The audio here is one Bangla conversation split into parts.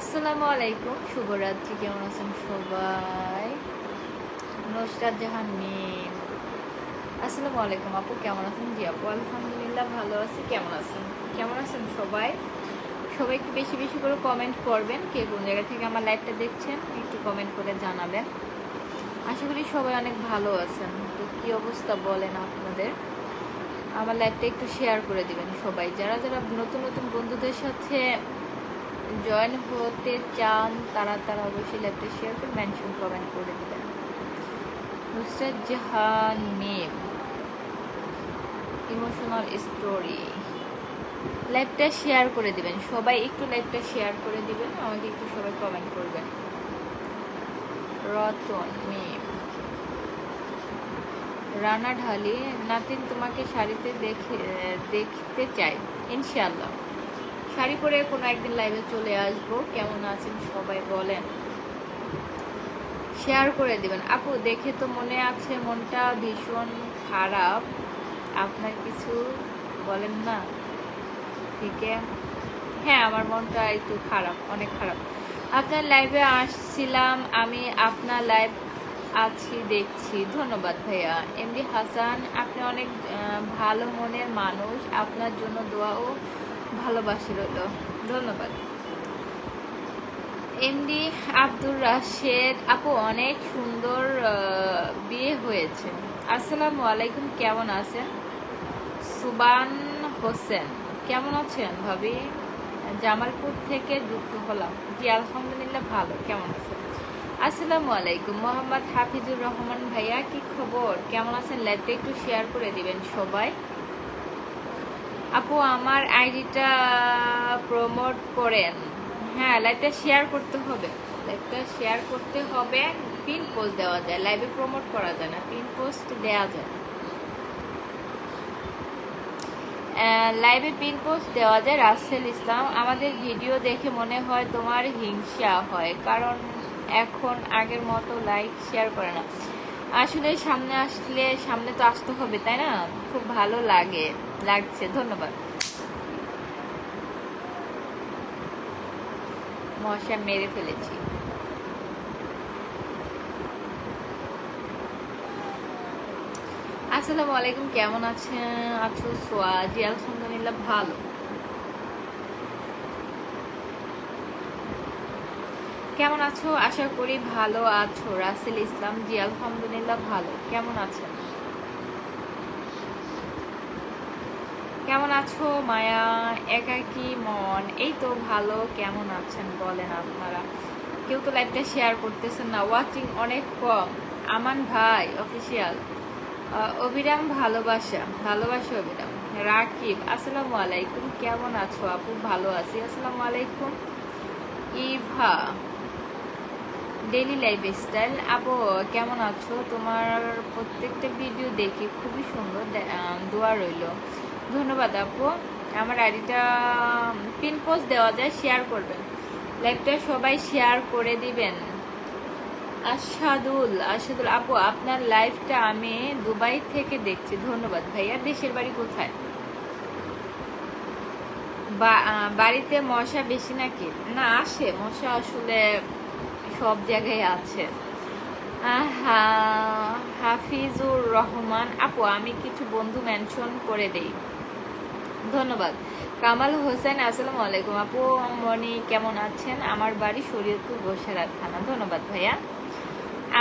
আসসালামু আলাইকুম, শুভরাত্রি। কেমন আছেন সবাই? নুসরাত জাহান মিম। আসসালামু আলাইকুম আপু, কেমন আছেন? জি আপু, আলহামদুলিল্লাহ ভালো আছি। কেমন আছেন সবাই? সবাই একটু বেশি বেশি করে কমেন্ট করবেন। কে কোন জায়গা থেকে আমার লাইভটা দেখছেন একটু কমেন্ট করে জানাবেন। আশা করি সবাই অনেক ভালো আছেন। তো কি অবস্থা বলেন আপনাদের? আমার লাইভটা একটু শেয়ার করে দিবেন সবাই, যারা যারা নতুন নতুন বন্ধুদের সাথে জয়েন হতে চান তারা তারা অবশ্যই লাইভটা শেয়ার করে মেনশন কমেন্ট করে দিবেন। নুসরাত জাহান মিম, ইমোশনাল স্টোরি। লাইভটা শেয়ার করে দিবেন সবাই, একটু লাইভটা শেয়ার করে দিবেন, আমাকে একটু সবাই কমেন্ট করবেন। রতন মিম, রানা ঢালি, নাতিন তোমাকে শাড়িতে দেখতে চাই ইনশাআল্লাহ। শাড়ি পরে কোনো একদিন লাইভে চলে আসবো। কেমন আছেন সবাই বলেন, শেয়ার করে দিবেন। আপু দেখে তো মনে আছে মনটা ভীষণ খারাপ, আপনার কিছু বলেন না? ঠিক হ্যাঁ, আমার মনটা একটু খারাপ, অনেক খারাপ। আপনার লাইভে আসছিলাম আমি, আপনার লাইভ আছি দেখছি। ধন্যবাদ ভাইয়া। এমডি হাসান, আপনি অনেক ভালো মনের মানুষ, আপনার জন্য দোয়া ও ভালোবাসি রইল। ধন্যবাদ। এমডি আব্দুর রাশেদ, আপু অনেক সুন্দর বিয়ে হয়েছে। আসসালামু আলাইকুম, কেমন আছেন? সুবান হোসেন, কেমন আছেন ভাবি? জামালপুর থেকে যুক্ত হলাম। জি আলহামদুলিল্লাহ ভালো, কেমন আছেন? আসসালামু আলাইকুম। মোহাম্মদ হাফিজুর রহমান ভাইয়া, কি খবর, কেমন আছেন? লাইভটা একটু শেয়ার করে দিবেন সবাই। আপু আমার আইডিটা প্রমোট করেন। হ্যাঁ, লাইভটা শেয়ার করতে হবে, লাইভটা শেয়ার করতে হবে। পিন পোস্ট দেওয়া যায়, লাইভে প্রমোট করা যায় না, পিন পোস্ট দেওয়া যায়। লাইভে পিন পোস্ট দেওয়া যায়। রাসেল ইসলাম, আমাদের ভিডিও দেখে মনে হয় তোমার হিংসা হয়, কারণ এখন আগের মতো লাইক শেয়ার করে না। আসলে সামনে আসলে, সামনে তো আসতে হবে তাই না? খুব ভালো লাগছে। ধন্যবাদ। মশা মেরে ফেলেছি। আসসালামু আলাইকুম, কেমন আছো সোয়া? জি আলহামদুলিল্লাহ ভালো। কেমন আছো? আশা করি ভালো আছো। রাসেল ইসলাম, জি আলহামদুলিল্লাহ ভালো। কেমন আছেন? কেমন আছো মায়া? একাকী মন, এই তো ভালো। কেমন আছেন বলেন আপনারা? কেউ তো লাইভটা শেয়ার করতেছেন না, ওয়াচিং অনেক কম। আমান ভাই অফিসিয়াল, অবিরাম ভালোবাসা অবিরাম। রাকিব, আসসালামু আলাইকুম, কেমন আছো আপু? ভালো আছি, আসসালামু আলাইকুম। ইভা, ডেইলি লাইফ স্টাইল, আপু কেমন আছো? তোমার প্রত্যেকটা ভিডিও দেখি, খুবই সুন্দর, দোয়া রইল। ধন্যবাদ আপু। আমার আইডিটা পিন পোস্ট দেওয়া যায়, শেয়ার করবেন। লাইভটা সবাই শেয়ার করে দিবেন। আশাদুল আপু আপনার লাইভটা আমি দুবাই থেকে দেখছি। ধন্যবাদ ভাইয়া। দেশের বাড়ি কোথায়? বাড়িতে মশা বেশি নাকি? না, আসে মশা, আসলে সব জায়গায় আছে। হাফিজুর রহমান, আপু আমি কিছু বন্ধু মেনশন করে দেই। ধন্যবাদ। কামাল হোসেন, আসসালামু আলাইকুম আপু মনি, কেমন আছেন? আমার বাড়ি শরীয়তপুর গোসারাত থানা। ধন্যবাদ ভাইয়া।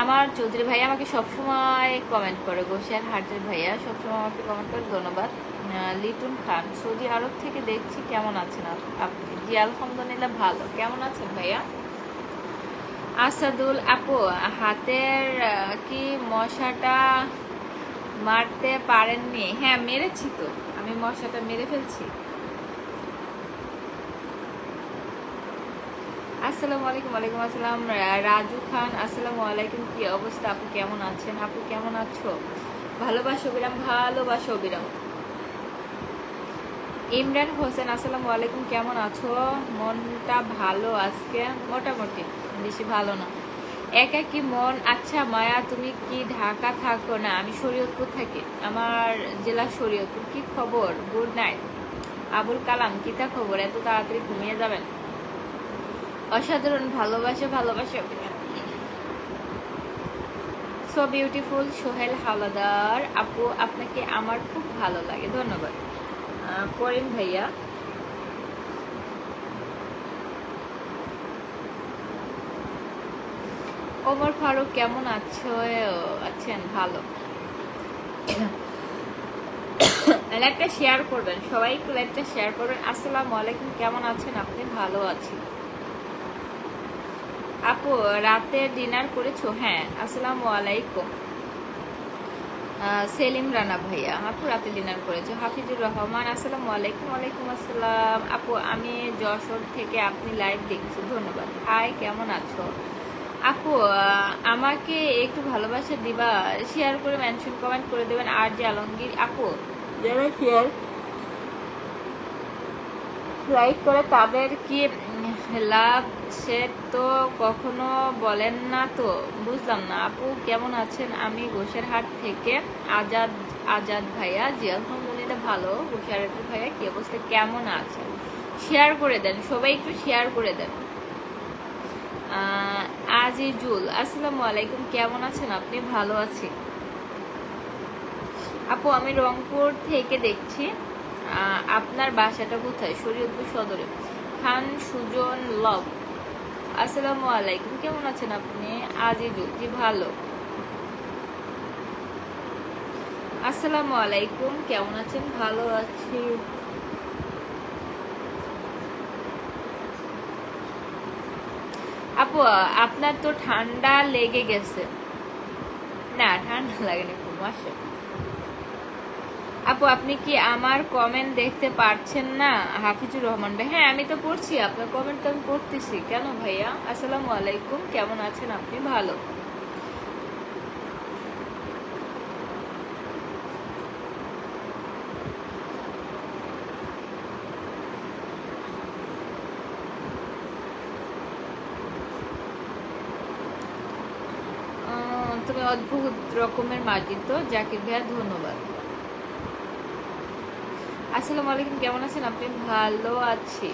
আমার চৌধুরী ভাইয়া আমাকে সবসময় কমেন্ট করে, গোসার হাটের ভাইয়া সবসময় আমাকে কমেন্ট করে। ধন্যবাদ। লিটন খান, সৌদি আরব থেকে দেখছি। কেমন আছেন আপনি? জি আলহামদুলিল্লাহ ভালো। কেমন আছেন ভাইয়া? আসাদুল আপু, হাতের কি মশাটা মারতে পারেননি? হ্যাঁ মেরেছি তো, আমি মশাটা মেরে ফেলছি। আসসালামু আলাইকুম। ওয়ালাইকুম আসসালাম। রাজু খান, আসসালামু আলাইকুম, কি অবস্থা আপু? কেমন আছেন? আপু কেমন আছো? ভালোবাসো অবিরাম, ভালোবাসো অবিরাম। ইমরান হোসেন, আসসালামু আলাইকুম, কেমন আছো? মনটা ভালো আজকে, মোটামুটি, বেশি ভালো না। একাকী মন। আচ্ছা মায়া, তুমি কি ঢাকা থাকো? না, আমি শরীয়তপুর থাকি, আমার জেলা শরীয়তপুর। কি খবর? Good night. আবুল কালাম, কিতা খবর? এত তাড়াতাড়ি ঘুমিয়ে যাবেন? অসাধারণ ভালোবাসা ভালোবাসা। সো বিউটিফুল সোহেল হাওলাদার আপু, আপনাকে আমার খুব ভালো লাগে, ধন্যবাদ। করিম ভাইয়া, ওমর ফারুক কেমন আছেন? ভালো। লাইভটা শেয়ার করবেন, সবাই একটু লাইভটা শেয়ার করবেন। আসসালামু আলাইকুম, কেমন আছেন আপনি? ভালো আছি আপু। রাতে ডিনার করেছো? হ্যাঁ। আসসালামু আলাইকুম। সেলিম রানা ভাইয়া, আপু রাতে ডিনার করেছো। হাফিজুর রহমান, আসসালামু আলাইকুম। ওয়ালাইকুম আসসালাম আপু, আমি যশোর থেকে আপনি লাইভ দেখছি, ধন্যবাদ। হাই, কেমন আছো আপু? আমাকে একটু ভালোবাসা দিবা, শেয়ার করে মেনশন কমেন্ট করে দেবেন। আর যে আলমগীর আপু, যারা শেয়ার লাইক করে তাদের কি লাভ, সে তো কখনো বলেন না তো, বুঝলাম না আপু। কেমন আছেন? আমি গোসেরহাট থেকে। আজাদ আজাদ ভাইয়া, জি আলহামদুলিল্লাহ ভালো। গোসেরহাট ভাইয়া কি অবস্থা, কেমন আছেন? শেয়ার করে দেন, সবাই একটু শেয়ার করে দেন। আজিজুল, আসসালামু আলাইকুম, কেমন আছেন আপনি? ভালো আছি আপু, আমি রংপুর থেকে দেখছি। আপনার বাসাটা কোথায়? শরীয়তপুর সদরে। খান সুজন লভ, আসসালামু আলাইকুম, কেমন আছেন আপনি? আজিজুল, জি ভালো। আসসালামু আলাইকুম, কেমন আছেন? ভালো আছি আপু। আপনার তো ঠান্ডা লেগে গেছে। না, ঠান্ডা লাগেনি, খুব আসে। আপু, আপনি কি আমার কমেন্ট দেখতে পারছেন না? হাফিজুর রহমান ভাই, হ্যাঁ আমি তো পড়ছি আপনার কমেন্ট, তো আমি পড়তেছি। কেন ভাইয়া? আসসালামু আলাইকুম, কেমন আছেন আপনি? ভালো। তুমি অদ্ভুত রকমের মার্জিত জাকির ভাইয়া, ধন্যবাদ। আসসালামু আলাইকুম, কেমন আছেন আপনি? ভালো আছি।